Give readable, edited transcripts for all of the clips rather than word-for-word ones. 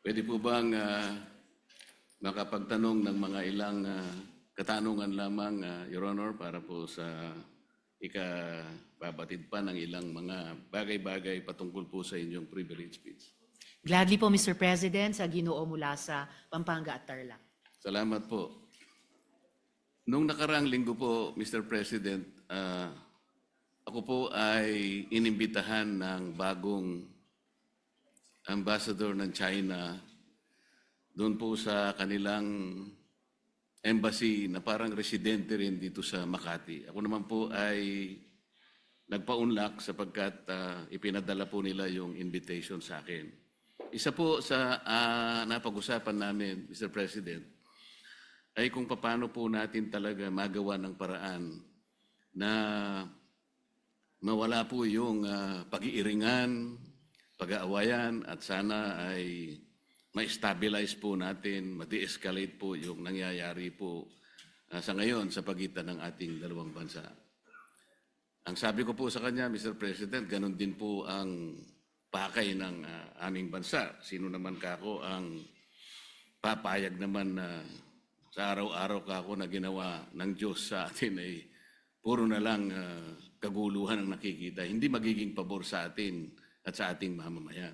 Pwede po bang makapagtanong ng mga ilang katanungan lamang, Your Honor, para po sa ikababatid pa ng ilang mga bagay-bagay patungkol po sa inyong privilege speech. Gladly po, Mr. President, sa Ginoo mula sa Pampanga at Tarlac. Salamat po. Nung nakaraang linggo po, Mr. President, ako po ay inimbitahan ng bagong ambassador ng China doon po sa kanilang embassy na parang residente rin dito sa Makati. Ako naman po ay nagpaunlak sapagkat ipinadala po nila yung invitation sa akin. Isa po sa napag-usapan namin, Mr. President, ay kung paano po natin talaga magawa ng paraan na mawala po yung pag-iiringan, pag-aawayan at sana ay ma-stabilize po natin, ma-de-escalate po yung nangyayari po sa ngayon sa pagitan ng ating dalawang bansa. Ang sabi ko po sa kanya, Mr. President, ganun din po ang pakay ng aming bansa. Sino naman kako ang papayag naman na sa araw-araw kako na ginawa ng Diyos sa atin ay puro na lang kaguluhan ang nakikita. Hindi magiging pabor sa atin at sa ating mamamayan.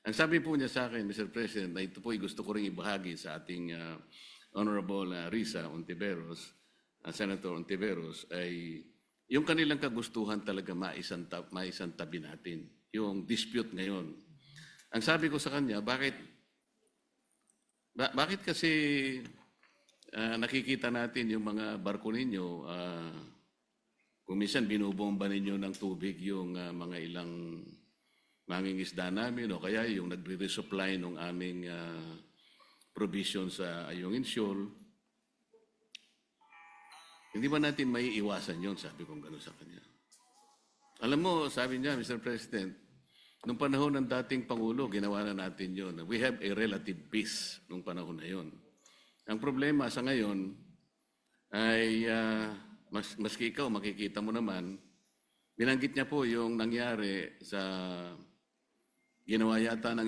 Ang sabi po niya sa akin, Mr. President, na ito po ay gusto ko rin ibahagi sa ating Honorable Risa Ontiveros, Senator Ontiveros, ay yung kanilang kagustuhan talaga maisantabi natin, yung dispute ngayon. Ang sabi ko sa kanya, bakit kasi nakikita natin yung mga barko ninyo, kung minsan binubomba ninyo ng tubig yung mga ilang mangingisda namin o kaya yung nagre-resupply ng aming provision sa Ayungin Shoal. Hindi ba natin may iwasan yun? Sabi kong gano'n sa kanya. Alam mo, sabi niya, Mr. President, nung panahon ng dating Pangulo, ginawa na natin yun. We have a relative peace nung panahon na yun. Ang problema sa ngayon ay, maski ikaw, makikita mo naman, binanggit niya po yung nangyari sa ginawa yata ng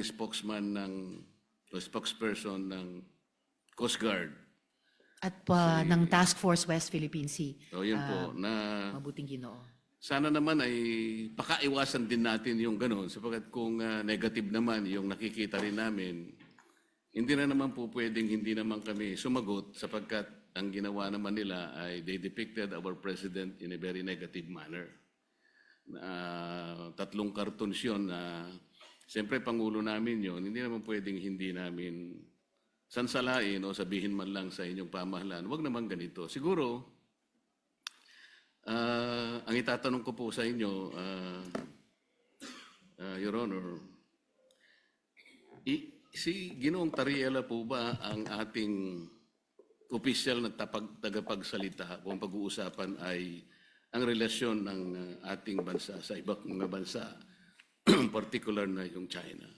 spokesperson ng Coast Guard. At ng Task Force West Philippine Sea. So yun po, na Mabuting Ginoo. sana naman ay pakaiwasan din natin yung gano'n sapagkat kung negative naman yung nakikita rin namin, hindi na naman po pwedeng hindi naman kami sumagot sapagkat ang ginawa naman nila ay they depicted our president in a very negative manner. 3 cartoons yun na siyempre Pangulo namin yun, hindi naman pwedeng hindi namin sansalain o sabihin man lang sa inyong pamahalaan, huwag naman ganito. Siguro, ang itatanong ko po sa inyo, Your Honor, si Ginoong Tariela po ba ang ating opisyal na tagapagsalita kung pag-uusapan ay ang relasyon ng ating bansa sa ibang mga bansa, particular na yung China?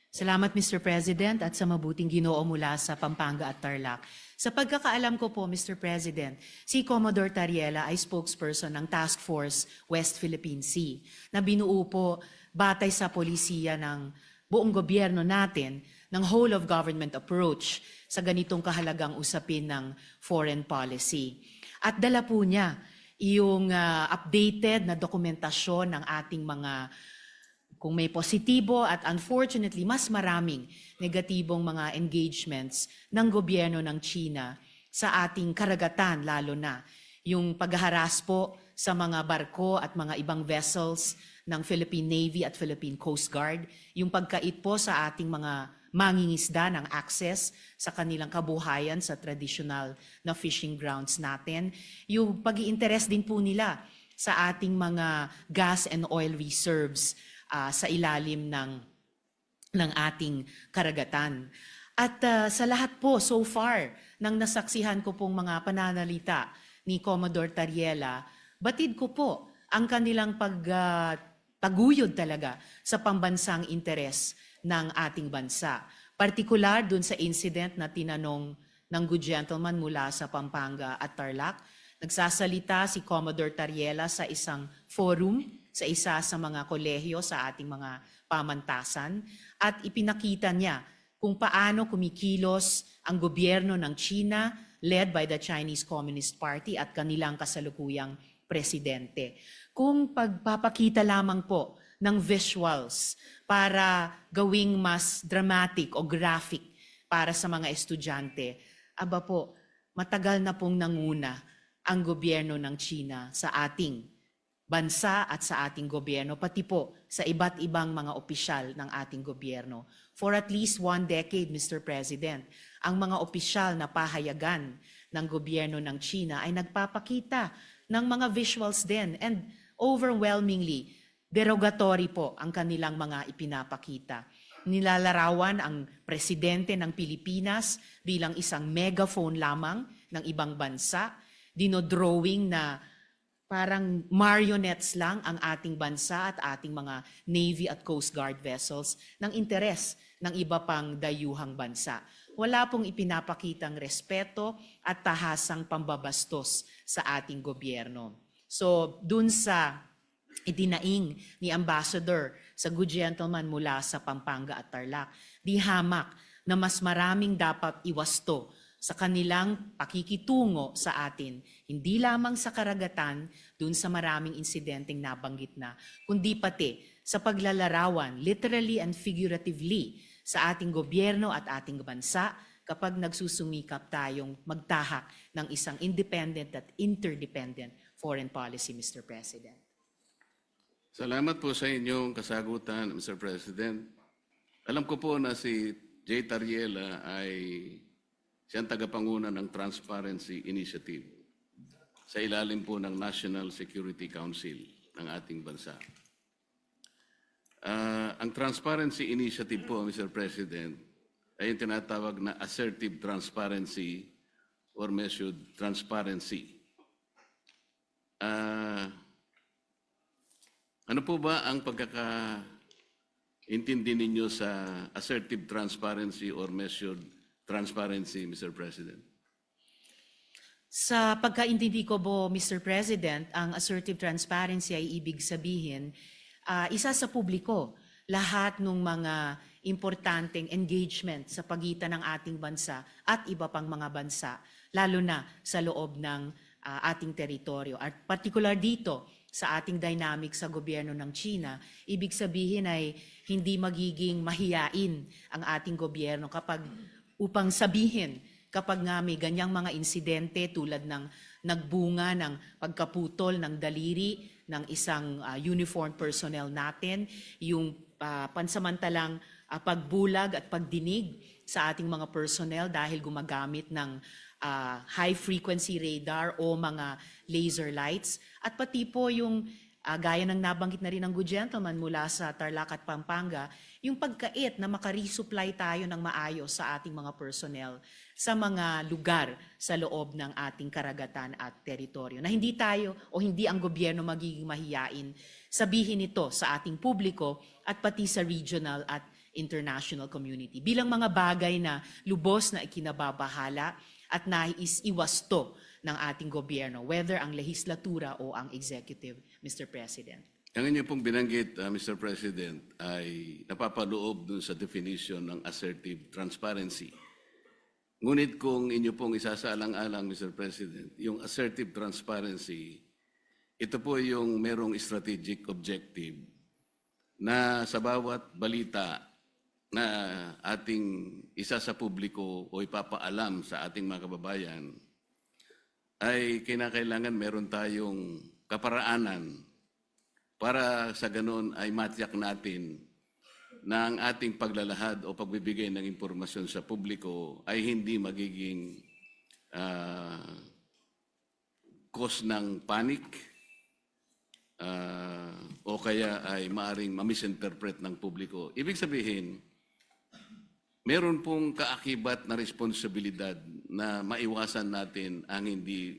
Salamat, Mr. President, at sa mabuting Ginoo mula sa Pampanga at Tarlac. Sa pagkakaalam ko po, Mr. President, si Commodore Tariela ay spokesperson ng Task Force West Philippine Sea na binuo po batay sa polisiya ng buong gobyerno natin ng whole of government approach sa ganitong kahalagang usapin ng foreign policy. At dala po niya yung updated na dokumentasyon ng ating mga, kung may positibo at unfortunately mas maraming negatibong mga engagements ng gobyerno ng China sa ating karagatan, lalo na yung paghaharas po sa mga barko at mga ibang vessels ng Philippine Navy at Philippine Coast Guard, yung pagkait po sa ating mga mangingisda ng access sa kanilang kabuhayan sa traditional na fishing grounds natin, yung pag-i-interest din po nila sa ating mga gas and oil reserves sa ilalim ng ating karagatan. At sa lahat po, so far, nang nasaksihan ko pong mga pananalita ni Commodore Tariela, batid ko po ang kanilang pagtaguyod talaga sa pambansang interes ng ating bansa. Partikular dun sa incident na tinanong ng good gentleman mula sa Pampanga at Tarlac, nagsasalita si Commodore Tariela sa isang forum, sa isa sa mga kolehiyo sa ating mga pamantasan at ipinakita niya kung paano kumikilos ang gobyerno ng China led by the Chinese Communist Party at kanilang kasalukuyang presidente. Kung pagpapakita lamang po ng visuals para gawing mas dramatic o graphic para sa mga estudyante, aba po, matagal na pong nanguna ang gobyerno ng China sa ating bansa at sa ating gobyerno, pati po sa iba't ibang mga opisyal ng ating gobyerno. For at least 1 decade, Mr. President, ang mga opisyal na pahayagan ng gobyerno ng China ay nagpapakita ng mga visuals din and overwhelmingly derogatory po ang kanilang mga ipinapakita. Nilalarawan ang presidente ng Pilipinas bilang isang megaphone lamang ng ibang bansa, dinodrawing na parang marionettes lang ang ating bansa at ating mga Navy at Coast Guard vessels ng interes ng iba pang dayuhang bansa. Wala pong ipinapakitang respeto at tahasang pambabastos sa ating gobyerno. So, dun sa itinaing ni Ambassador sa good gentleman mula sa Pampanga at Tarlac, di hamak na mas maraming dapat iwasto sa kanilang pakikitungo sa atin, hindi lamang sa karagatan, dun sa maraming insidenteng nabanggit na, kundi pati sa paglalarawan, literally and figuratively, sa ating gobyerno at ating bansa kapag nagsusumikap tayong magtahak ng isang independent at interdependent foreign policy, Mr. President. Salamat po sa inyong kasagutan, Mr. President. Alam ko po na si Jay Tariela ay siyang tagapanguna ng Transparency Initiative sa ilalim po ng National Security Council ng ating bansa. Ang Transparency Initiative po, Mr. President, ay yung tinatawag na assertive transparency or measured transparency. Ano po ba ang pagkakaintindi ninyo sa assertive transparency or measured transparency, Mr. President? Sa pagkaintindi ko po, Mr. President, ang assertive transparency ay ibig sabihin, isa sa publiko, lahat ng mga importanteng engagement sa pagitan ng ating bansa at iba pang mga bansa, lalo na sa loob ng ating teritoryo. At particular dito, sa ating dynamic sa gobyerno ng China, ibig sabihin ay hindi magiging mahiyain ang ating gobyerno upang sabihin kapag nga may ganyang mga insidente tulad ng nagbunga ng pagkaputol ng daliri ng isang uniformed personnel natin, yung pansamantalang pagbulag at pagdinig sa ating mga personnel dahil gumagamit ng high-frequency radar o mga laser lights. At pati po yung, gaya ng nabanggit na rin ng good gentleman mula sa Tarlac at Pampanga, yung pagkait na makaresupply tayo ng maayos sa ating mga personnel sa mga lugar sa loob ng ating karagatan at teritoryo. Na hindi tayo o hindi ang gobyerno magiging mahiyain sabihin ito sa ating publiko at pati sa regional at international community. Bilang mga bagay na lubos na ikinababahala at nais iwasto ng ating gobyerno, whether ang lehislatura o ang executive, Mr. President. Ang inyo pong binanggit, Mr. President, ay napapaloob dun sa definition ng assertive transparency. Ngunit kung inyo pong isasaalang-alang, Mr. President, yung assertive transparency, ito po yung merong strategic objective na sa bawat balita na ating isa sa publiko o ipapaalam sa ating mga kababayan, ay kinakailangan meron tayong kaparaanan para sa ganun ay matiyak natin na ang ating paglalahad o pagbibigay ng impormasyon sa publiko ay hindi magiging cause ng panic o kaya ay maaring ma-misinterpret ng publiko. Ibig sabihin, meron pong kaakibat na responsibilidad na maiwasan natin ang hindi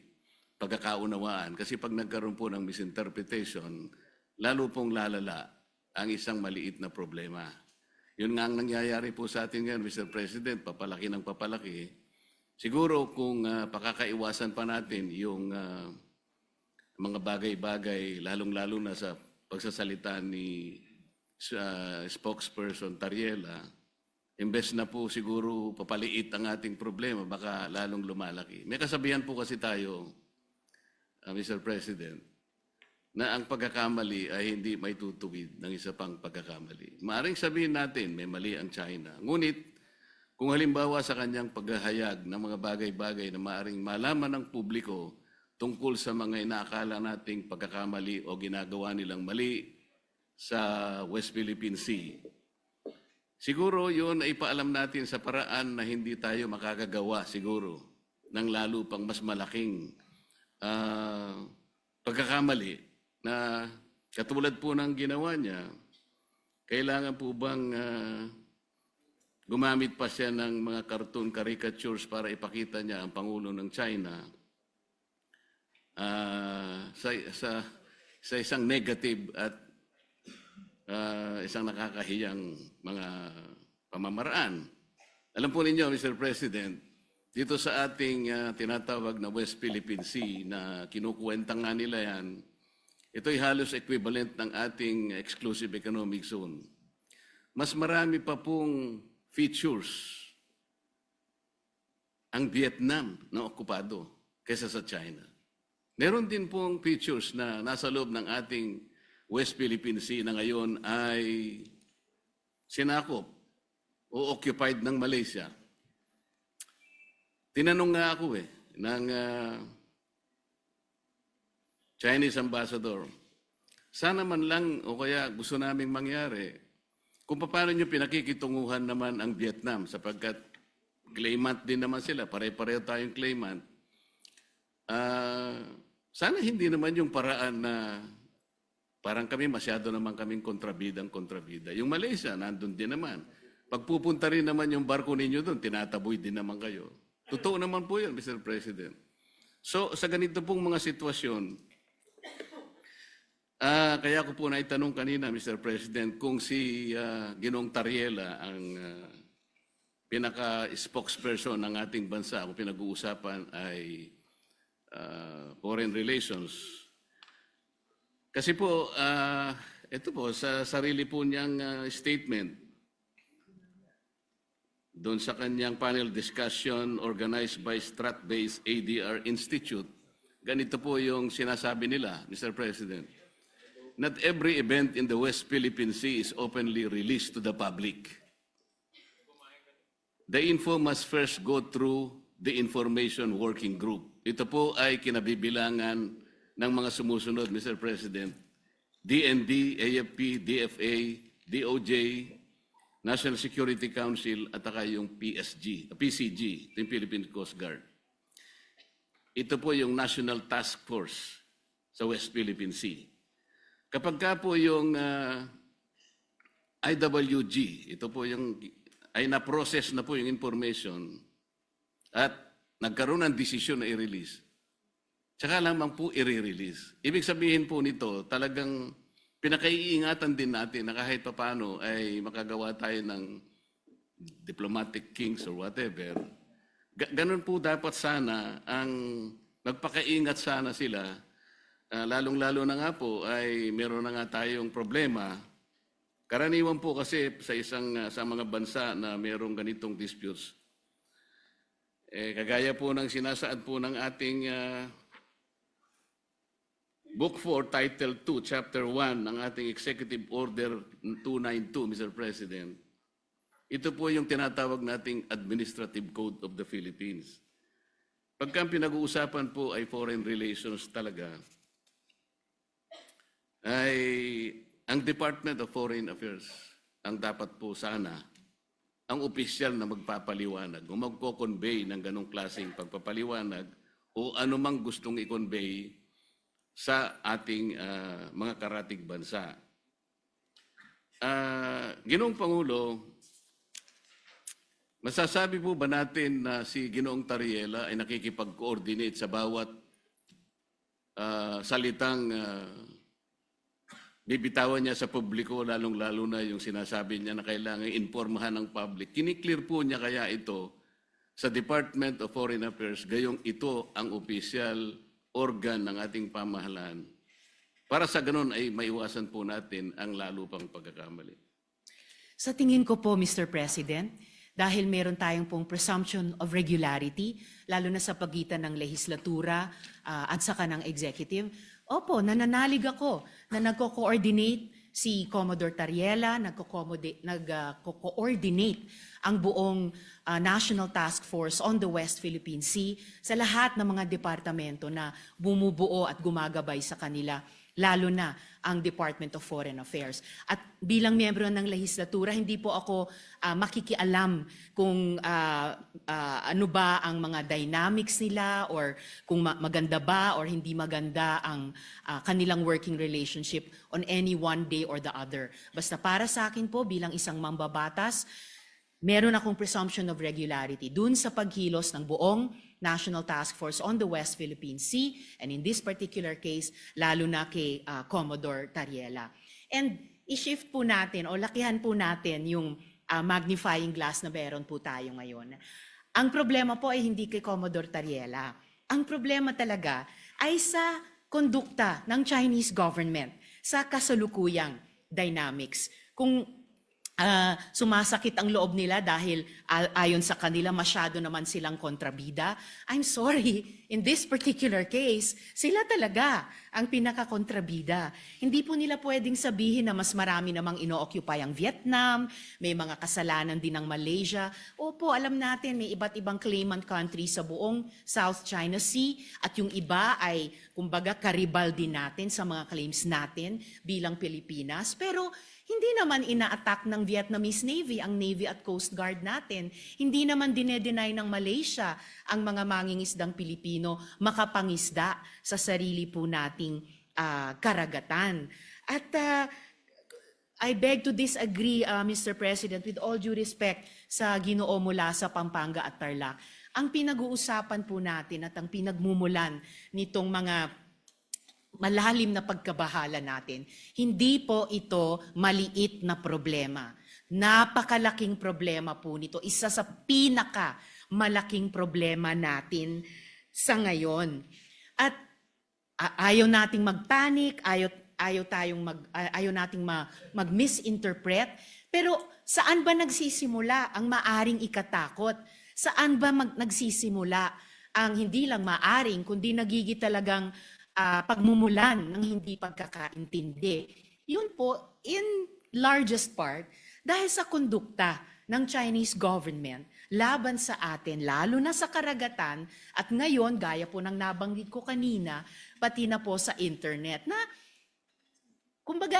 pagkakaunawaan. Kasi pag nagkaroon po ng misinterpretation, lalo pong lalala ang isang maliit na problema. Yun nga ang nangyayari po sa atin ngayon, Mr. President, papalaki ng papalaki. Siguro kung pakakaiwasan pa natin yung mga bagay-bagay, lalong-lalo na sa pagsasalita ni spokesperson Tariela, imbes na po siguro papaliit ang ating problema, baka lalong lumalaki. May kasabihan po kasi tayo, Mr. President, na ang pagkakamali ay hindi may tutuwid ng isa pang pagkakamali. Maaring sabihin natin, may mali ang China. Ngunit, kung halimbawa sa kanyang paghahayag ng mga bagay-bagay na maaring malaman ng publiko tungkol sa mga inaakala nating pagkakamali o ginagawa nilang mali sa West Philippine Sea, siguro yun ay ipaalam natin sa paraan na hindi tayo makakagawa siguro ng lalo pang mas malaking pagkakamali na katulad po ng ginawa niya. Kailangan po bang gumamit pa siya ng mga cartoon caricatures para ipakita niya ang Pangulo ng China sa isang negative at isang nakakahiyang mga pamamaraan. Alam po ninyo, Mr. President, dito sa ating tinatawag na West Philippine Sea na kinukuwenta nga nila yan, ito'y halos equivalent ng ating exclusive economic zone. Mas marami pa pong features ang Vietnam na okupado kaysa sa China. Meron din pong features na nasa loob ng ating West Philippine Sea na ngayon ay sinakop o occupied ng Malaysia. Tinanong nga ako ng Chinese ambassador, sana man lang o kaya gusto naming mangyari kung paano nyo pinakikitunguhan naman ang Vietnam sapagkat claimant din naman sila, pare-pareho tayong claimant. Sana hindi naman yung paraan na parang kami masyado naman kaming kontrabida. Yung Malaysia, nandun din naman. Pagpupunta rin naman yung barko ninyo doon, tinataboy din naman kayo. Totoo naman po yun, Mr. President. So, sa ganito pong mga sitwasyon, kaya ko po naitanong kanina, Mr. President, kung si Ginoong Tariela ang pinaka-spokesperson ng ating bansa, kung pinag-uusapan ay foreign relations. Kasi po, ito po, sa sarili po niyang statement, doon sa kanyang panel discussion organized by Strat-based ADR Institute, ganito po yung sinasabi nila, Mr. President. Not every event in the West Philippine Sea is openly released to the public. The info must first go through the Information Working Group. Ito po ay kinabibilangan ng mga sumusunod, Mr. President. DND, AFP, DFA, DOJ, National Security Council, at saka yung PCG, yung Philippine Coast Guard. Ito po yung National Task Force sa West Philippine Sea. Kapag ka po yung IWG, ito po yung, ay na-process na po yung information at nagkaroon ng desisyon na i-release, tsaka lamang po i-release. Ibig sabihin po nito, talagang pinakaiingatan din natin na kahit paano ay makagawa tayo ng diplomatic kings or whatever. Ganun po dapat sana ang magpakaingat sana sila. Lalong-lalo na nga po ay meron na nga tayong problema. Karaniwan po kasi sa mga bansa na merong ganitong disputes. Kagaya po ng sinasaad po ng ating Book 4, Title 2, Chapter 1 ng ating Executive Order 292, Mr. President. Ito po yung tinatawag nating Administrative Code of the Philippines. Pagka pinag-uusapan po ay foreign relations talaga, ay ang Department of Foreign Affairs ang dapat po sana ang opisyal na magpapaliwanag o magko-convey ng ganong klaseng pagpapaliwanag o anumang gustong i-convey sa ating mga karatig bansa. Ginoong Pangulo, masasabi po ba natin na si Ginoong Tariela ay nakikipag-coordinate sa bawat salitang bibitawan niya sa publiko, lalong-lalo na yung sinasabi niya na kailangan informahan ng public? Kiniklear po niya kaya ito sa Department of Foreign Affairs, gayong ito ang opisyal organ ng ating pamahalaan Para sa ganun ay maiwasan po natin ang lalo pang pagkakamali. Sa tingin ko po, Mr. President, dahil meron tayong pong presumption of regularity, lalo na sa pagitan ng lehislatura at saka ng executive, opo, nananalig ako na nagko-coordinate si Commodore Tariela, nagko-coordinate ang buong National Task Force on the West Philippine Sea sa lahat ng mga departamento na bumubuo at gumagabay sa kanila, lalo na ang Department of Foreign Affairs. At bilang miyembro ng lehislatura, hindi po ako makikialam kung ano ba ang mga dynamics nila or kung maganda ba or hindi maganda ang kanilang working relationship on any one day or the other. Basta para sa akin po, bilang isang mambabatas, meron akong presumption of regularity dun sa pagkilos ng buong National Task Force on the West Philippine Sea, and in this particular case, lalo na kay Commodore Tariela. And i-shift po natin o lakihan po natin yung magnifying glass na meron po tayo ngayon. Ang problema po ay hindi kay Commodore Tariela. Ang problema talaga ay sa kondukta ng Chinese government sa kasalukuyang dynamics. Kung sumasakit ang loob nila dahil ayon sa kanila masyado naman silang kontrabida. I'm sorry, in this particular case, sila talaga ang pinaka-kontrabida. Hindi po nila pwedeng sabihin na mas marami namang ino-occupy ang Vietnam, may mga kasalanan din ng Malaysia. Opo, alam natin may iba't ibang claimant country sa buong South China Sea at yung iba ay kumbaga karibal din natin sa mga claims natin bilang Pilipinas. Pero hindi naman ina-attack ng Vietnamese Navy ang Navy at Coast Guard natin. Hindi naman dinedenay ng Malaysia ang mga mangingisdang Pilipino makapangisda sa sarili po nating karagatan. At I beg to disagree, Mr. President, with all due respect sa Ginoo mula sa Pampanga at Tarlac. Ang pinag-uusapan po natin at ang pinagmumulan nitong mga malalim na pagkabahala natin, hindi po ito maliit na problema. Napakalaking problema po nito. Isa sa malaking problema natin sa ngayon. At ayaw nating magpanik, ayaw nating mag-misinterpret. Pero saan ba nagsisimula ang maaring ikatakot? Saan ba nagsisimula ang hindi lang maaring, kundi nagigit talagang pagmumulan ng hindi pagkakaintindi? Yun po, in largest part, dahil sa kondukta ng Chinese government laban sa atin, lalo na sa karagatan, at ngayon, gaya po ng nabanggit ko kanina, pati na po sa internet, na kumbaga,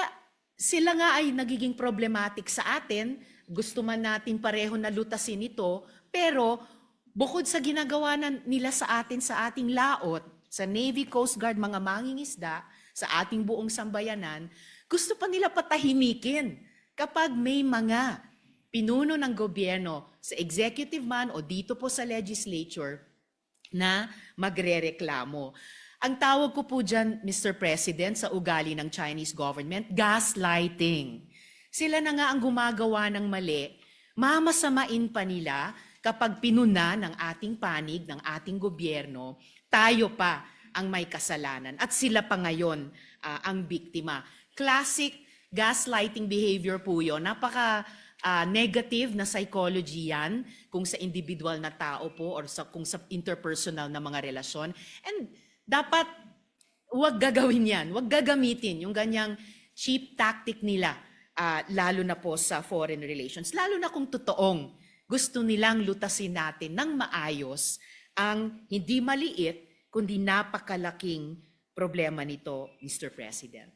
sila nga ay nagiging problematic sa atin, gusto man natin pareho na lutasin ito, pero bukod sa ginagawa nila sa atin sa ating laot, sa Navy, Coast Guard, mga mangingisda, sa ating buong sambayanan, gusto pa nila patahimikin kapag may mga pinuno ng gobyerno sa executive man o dito po sa legislature na magrereklamo. Ang tawag ko po dyan, Mr. President, sa ugali ng Chinese government, gaslighting. Sila na nga ang gumagawa ng mali, mamasamain pa nila kapag pinuna ng ating panig, ng ating gobyerno, tayo pa ang may kasalanan at sila pa ngayon ang biktima. Classic gaslighting behavior po yun. Napaka negative na psychology yan kung sa individual na tao po or kung sa interpersonal na mga relasyon. And dapat wag gagawin yan, wag gagamitin yung ganyang cheap tactic nila, lalo na po sa foreign relations. Lalo na kung totoong gusto nilang lutasin natin ng maayos ang hindi maliit kundi napakalaking problema nito, Mr. President.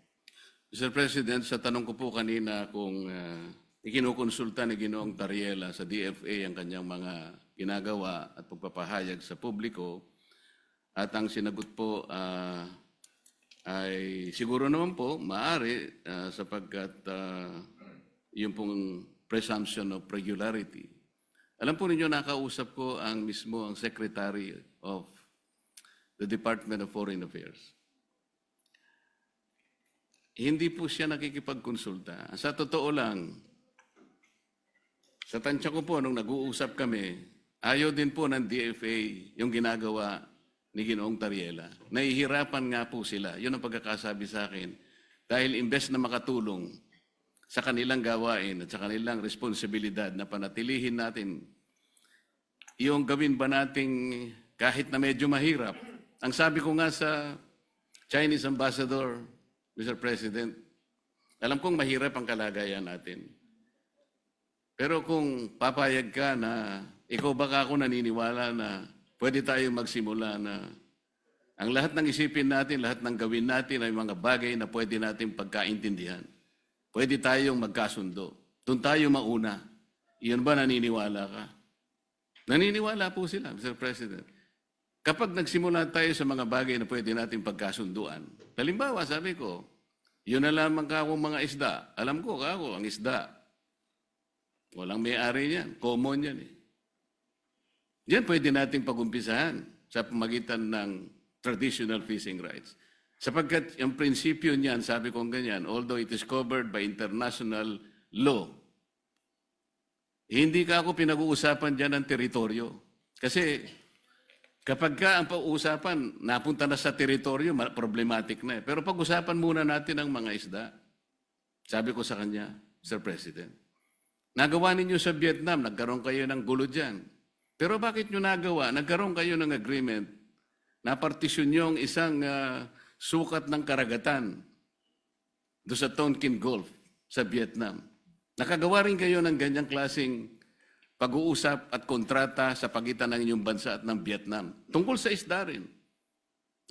Mr. President, sa tanong ko po kanina kung ikinukonsulta ni Ginoong Tariela sa DFA ang kanyang mga ginagawa at pagpapahayag sa publiko, at ang sinagot po ay siguro naman po maaari sapagkat yung pong presumption of regularity. Alam po ninyo, nakausap ko ang Secretary of the Department of Foreign Affairs. Hindi po siya nakikipagkonsulta. Sa totoo lang, sa tansya ko po, nung nag-uusap kami, ayaw din po ng DFA yung ginagawa ni Ginoong Tariela. Nahihirapan nga po sila. Yun ang pagkakasabi sa akin. Dahil imbes na makatulong sa kanilang gawain at sa kanilang responsibilidad na panatilihin natin yung gawin ba nating kahit na medyo mahirap. Ang sabi ko nga sa Chinese Ambassador, Mr. President, alam kong mahirap ang kalagayan natin. Pero kung papayag ka na ikaw baka ako naniniwala na pwede tayong magsimula na ang lahat ng isipin natin, lahat ng gawin natin ay mga bagay na pwede natin pagkaintindihan. Pwede tayong magkasundo. Doon tayo mauna. Iyon ba naniniwala ka? Naniniwala po sila, Mr. President. Kapag nagsimula tayo sa mga bagay na pwede natin pagkasunduan, halimbawa, sabi ko, yun na lamang ka akong mga isda. Alam ko, kako, ang isda. Walang may-ari niyan. Common yan eh. Yan pwede nating pag-umpisahan sa pamagitan ng traditional fishing rights. Sapagkat yung prinsipyo niyan, sabi ko ganyan, although it is covered by international law, hindi ka ako pinag-uusapan dyan ng teritoryo. Kasi kapag ka ang pag-uusapan, napunta na sa teritoryo, problematic na eh. Pero pag-usapan muna natin ang mga isda. Sabi ko sa kanya, Mr. President, nagawa ninyo sa Vietnam, nagkaroon kayo ng gulo dyan. Pero bakit nyo nagawa? Nagkaroon kayo ng agreement na partisyon nyo ang isang sukat ng karagatan doon sa Tonkin Gulf sa Vietnam. Nakagawa rin kayo ng ganyang klaseng pag-uusap at kontrata sa pagitan ng inyong bansa at ng Vietnam. Tungkol sa isda rin.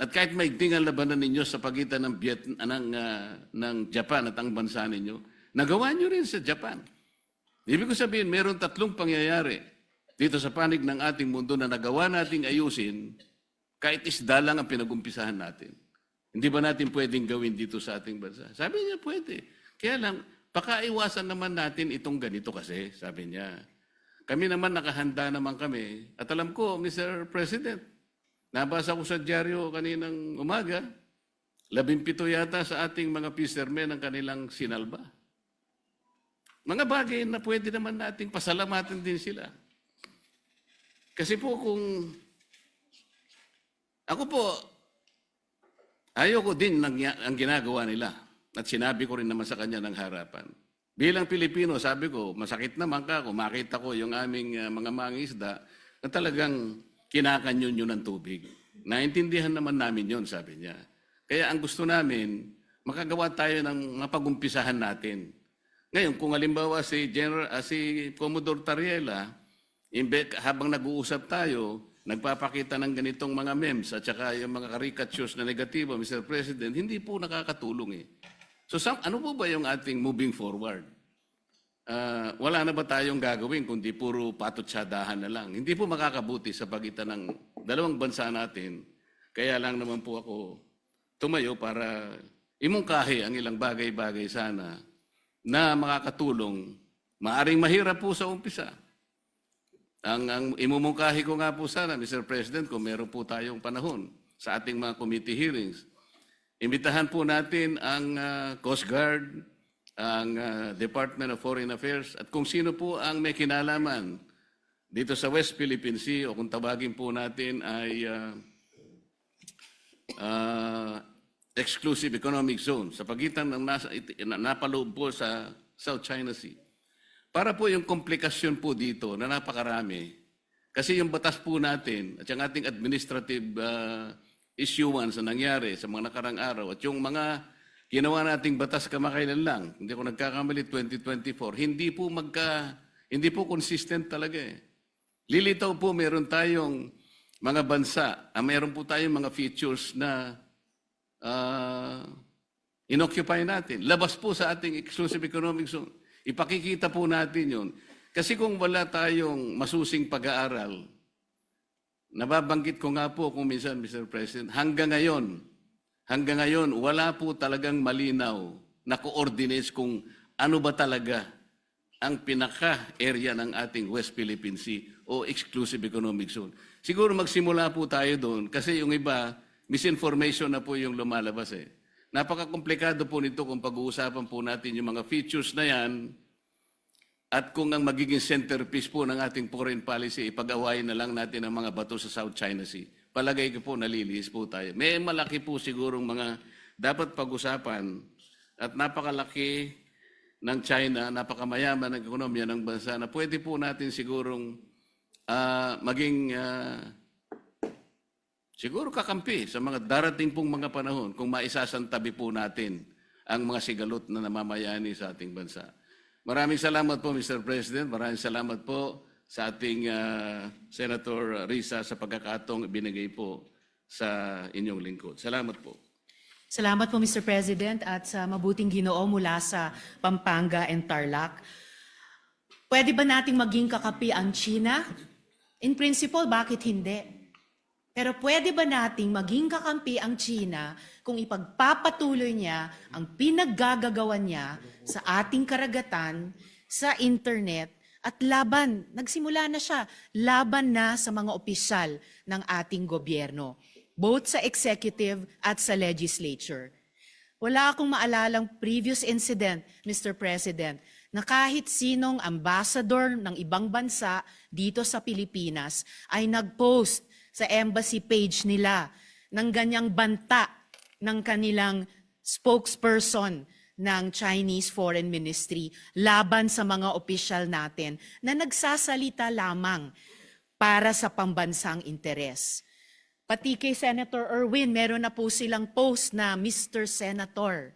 At kahit maigting ang labanan ninyo sa pagitan ng Japan at ang bansa ninyo, nagawa nyo rin sa Japan. Ibig ko sabihin, meron tatlong pangyayari dito sa panig ng ating mundo na nagawa nating ayusin kahit isda lang ang pinag-umpisahan natin. Hindi ba natin pwedeng gawin dito sa ating bansa? Sabi niya, pwede. Kaya lang, pakaiwasan naman natin itong ganito kasi, sabi niya. Kami naman nakahanda naman kami. At alam ko, Mr. President, nabasa ko sa dyaryo kaninang umaga, 17 yata sa ating mga fishermen ang kanilang sinalba. Mga bagay na pwede naman nating pasalamatin din sila. Kasi po kung ako po, ayoko din ang ginagawa nila. At sinabi ko rin naman sa kanya ng harapan. Bilang Pilipino, sabi ko, masakit naman ka kung makita ko yung aming mga mangisda na talagang kinakanyon yun ng tubig. Naintindihan naman namin yon, sabi niya. Kaya ang gusto namin, makagawa tayo ng mapagumpisahan natin. Ngayon, kung halimbawa si Commodore Tariela, habang nag-uusap tayo, nagpapakita ng ganitong mga memes at saka yung mga caricatures na negatibo, Mr. President, hindi po nakakatulong eh. So ano po ba yung ating moving forward? Wala na ba tayong gagawin kundi puro patutsadahan na lang? Hindi po makakabuti sa pagitan ng dalawang bansa natin. Kaya lang naman po ako tumayo para imungkahi ang ilang bagay-bagay sana na makakatulong. Maaring mahirap po sa umpisa. Ang imumungkahi ko nga po sana, Mr. President, kung meron po tayong panahon sa ating mga committee hearings, imbitahan po natin ang Coast Guard, ang Department of Foreign Affairs, at kung sino po ang may kinalaman dito sa West Philippine Sea, o kung tawagin po natin ay Exclusive Economic Zone, sa pagitan ng napaloob po sa South China Sea. Para po yung komplikasyon po dito na napakarami, kasi yung batas po natin at yung ating administrative issuance na nangyari sa mga nakarang araw at yung mga ginawa nating batas kamakailan lang, hindi ko nagkakamali 2024, hindi po consistent talaga eh. Lilitaw po meron tayong mga bansa, meron po tayong mga features na inoccupy natin. Labas po sa ating exclusive economic zone. Ipakikita po natin yun. Kasi kung wala tayong masusing pag-aaral, nababanggit ko nga po kung minsan, Mr. President, hanggang ngayon, wala po talagang malinaw na coordinates kung ano ba talaga ang pinaka-area ng ating West Philippine Sea o Exclusive Economic Zone. Siguro magsimula po tayo doon kasi yung iba, misinformation na po yung lumalabas eh. Napaka-komplikado po nito kung pag-uusapan po natin yung mga features na yan at kung ang magiging centerpiece po ng ating foreign policy, ipag-awayin na lang natin ang mga bato sa South China Sea. palagay ko po nalilihis po tayo. May malaki po sigurong mga dapat pag-usapan at napakalaki ng China, napakamayaman ng ekonomiya ng bansa na pwede po natin sigurong maging siguro kakampi sa mga darating pong mga panahon kung maisasantabi po natin ang mga sigalot na namamayani sa ating bansa. Maraming salamat po, Mr. President. Maraming salamat po sa ating Senator Risa sa pagkakataong ibinigay po sa inyong lingkod. Salamat po. Salamat po, Mr. President, at sa mabuting Ginoo mula sa Pampanga and Tarlac. Pwede ba nating maging kakapi ang China? In principle, bakit hindi? Pero pwede ba nating maging kakampi ang China kung ipagpapatuloy niya ang pinaggagawan niya sa ating karagatan, sa internet, at nagsimula na siya, laban na sa mga opisyal ng ating gobyerno, both sa executive at sa legislature. Wala akong maalalang previous incident, Mr. President, na kahit sinong ambassador ng ibang bansa dito sa Pilipinas ay nag-post sa embassy page nila ng ganyang banta ng kanilang spokesperson ng Chinese Foreign Ministry laban sa mga opisyal natin na nagsasalita lamang para sa pambansang interes. Pati kay Senator Erwin, meron na po silang post na Mr. Senator.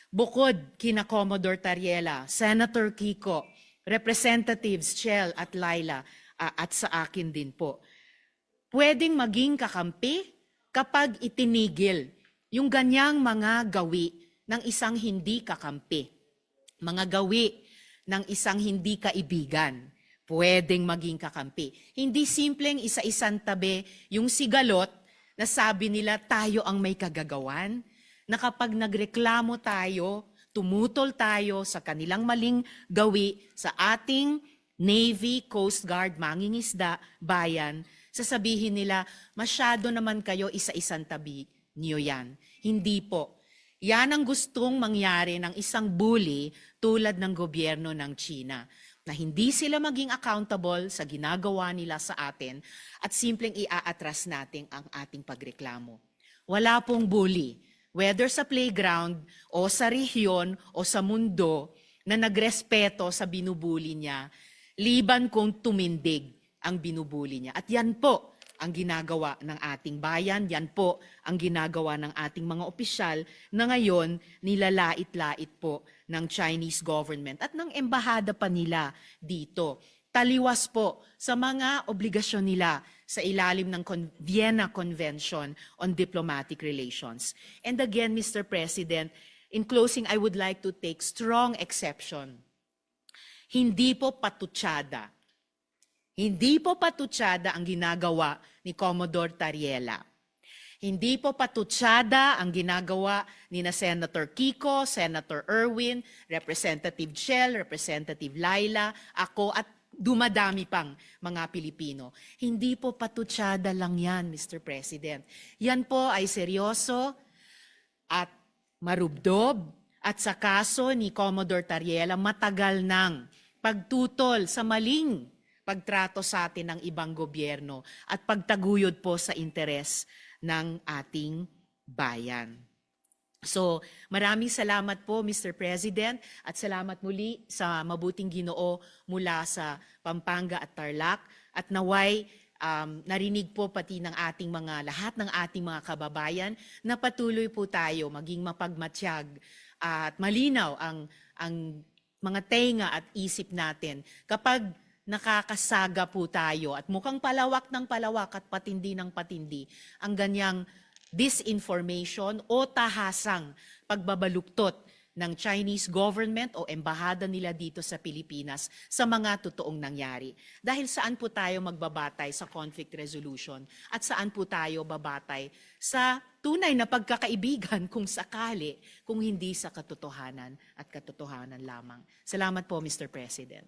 Bukod kina Commodore Tariela, Senator Kiko, Representatives Chel at Laila, at sa akin din po. Pwedeng maging kakampi kapag itinigil yung ganyang mga gawi ng isang hindi kakampi, mga gawi ng isang hindi kaibigan, pwedeng maging kakampi. Hindi simpleng isa-isang tabi yung sigalot na sabi nila tayo ang may kagagawan, na kapag nagreklamo tayo, tumutol tayo sa kanilang maling gawi sa ating Navy, Coast Guard, mangingisda, bayan, sasabihin nila, masyado naman kayo isa-isang tabi niyo yan. Hindi po. Yan ang gustong mangyari ng isang bully tulad ng gobyerno ng China, na hindi sila maging accountable sa ginagawa nila sa atin at simpleng iaatras natin ang ating pagreklamo. Wala pong bully, whether sa playground o sa rehiyon o sa mundo, na nagrespeto sa binubuli niya, liban kung tumindig ang binubuli niya. At yan po ang ginagawa ng ating bayan, yan po ang ginagawa ng ating mga opisyal na ngayon nilalait-lait po ng Chinese government at ng embahada pa nila dito. Taliwas po sa mga obligasyon nila sa ilalim ng Vienna Convention on Diplomatic Relations. And again, Mr. President, in closing, I would like to take strong exception. Hindi po patutsada. Hindi po patutsada ang ginagawa ni Commodore Tariela. Hindi po patutsada ang ginagawa ni na Senator Kiko, Senator Erwin, Representative Chel, Representative Laila, ako at dumadami pang mga Pilipino. Hindi po patutsada lang yan, Mr. President. Yan po ay seryoso at marubdob at sa kaso ni Commodore Tariela matagal nang pagtutol sa maling pagtrato sa atin ng ibang gobyerno at pagtaguyod po sa interes ng ating bayan. So, maraming salamat po, Mr. President, at salamat muli sa mabuting Ginoo mula sa Pampanga at Tarlac. At naway, narinig po pati ng ating lahat ng ating mga kababayan na patuloy po tayo maging mapagmatsyag at malinaw ang mga tenga at isip natin kapag nakakasaga po tayo at mukhang palawak ng palawak at patindi ng patindi ang ganyang disinformation o tahasang pagbabaluktot ng Chinese government o embahada nila dito sa Pilipinas sa mga totoong nangyari. Dahil saan po tayo magbabatay sa conflict resolution at saan po tayo babatay sa tunay na pagkakaibigan kung sakali, kung hindi sa katotohanan at katotohanan lamang. Salamat po, Mr. President.